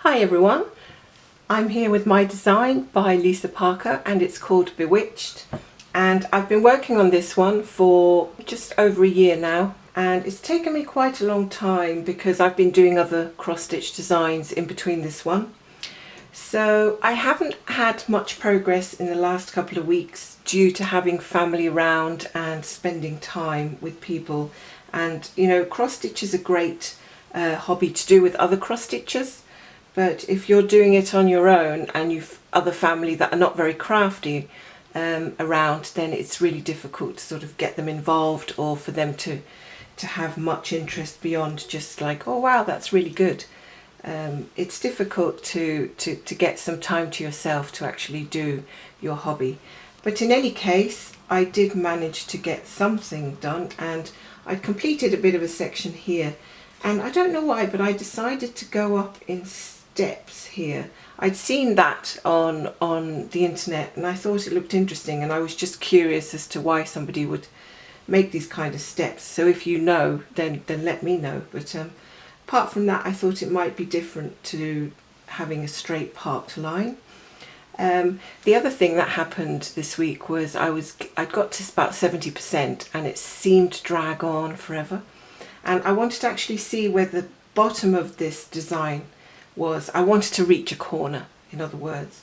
Hi everyone, I'm here with my design by Lisa Parker and it's called Bewitched, and I've been working on this one for just over a year now, and it's taken me quite a long time because I've been doing other cross-stitch designs in between this one. So I haven't had much progress in the last couple of weeks due to having family around and spending time with people. And you know, cross stitch is a great hobby to do with other cross stitchers, but if you're doing it on your own and you've other family that are not very crafty around, then it's really difficult to sort of get them involved or for them to have much interest beyond just like, oh wow, that's really good. It's difficult to get some time to yourself to actually do your hobby. But in any case, I did manage to get something done, and I completed a bit of a section here, and I don't know why, but I decided to go up in steps here. I'd seen that on the internet and I thought it looked interesting, and I was just curious as to why somebody would make these kind of steps. So if you know, then let me know. But apart from that, I thought it might be different to having a straight parked line. The other thing that happened this week was I got to about 70% and it seemed to drag on forever, and I wanted to actually see where the bottom of this design was. I wanted to reach a corner, in other words.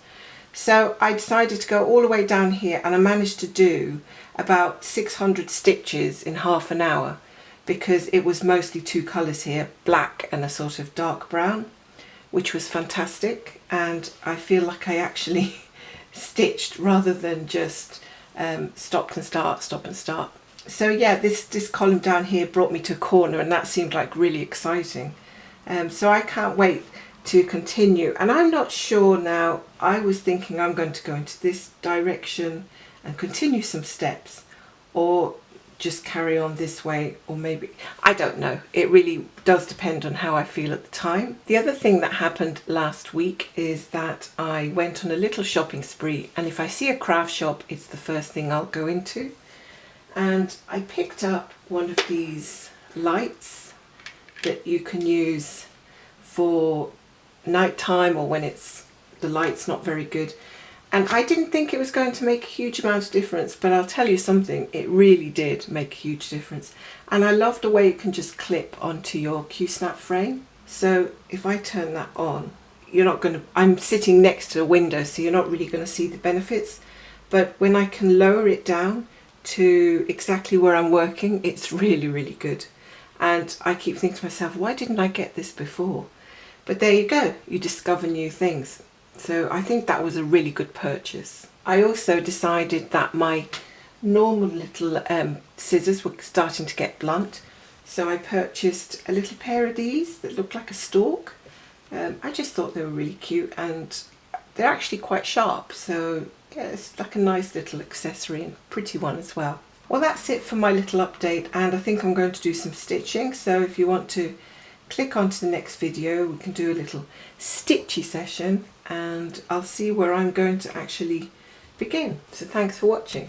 So I decided to go all the way down here, and I managed to do about 600 stitches in half an hour because it was mostly two colours here, black and a sort of dark brown, which was fantastic. And I feel like I actually stitched rather than just stop and start. So yeah, this column down here brought me to a corner, and that seemed like really exciting. So I can't wait to continue, and I'm not sure now. I was thinking I'm going to go into this direction and continue some steps, or just carry on this way, or maybe, I don't know. It really does depend on how I feel at the time. The other thing that happened last week is that I went on a little shopping spree, and if I see a craft shop, it's the first thing I'll go into. And I picked up one of these lights that you can use for nighttime or when the light's not very good. And I didn't think it was going to make a huge amount of difference, but I'll tell you something, it really did make a huge difference. And I love the way it can just clip onto your Q-snap frame. So if I turn that on, you're not going to, I'm sitting next to a window, so you're not really going to see the benefits. But when I can lower it down to exactly where I'm working, it's really, really good. And I keep thinking to myself, why didn't I get this before? But there you go, you discover new things. So I think that was a really good purchase. I also decided that my normal little scissors were starting to get blunt, so I purchased a little pair of these that look like a stalk. I just thought they were really cute, and they're actually quite sharp, so yeah, it's like a nice little accessory and pretty one as well. Well, that's it for my little update, and I think I'm going to do some stitching, so if you want to click on to the next video, we can do a little stitchy session, and I'll see where I'm going to actually begin. So thanks for watching.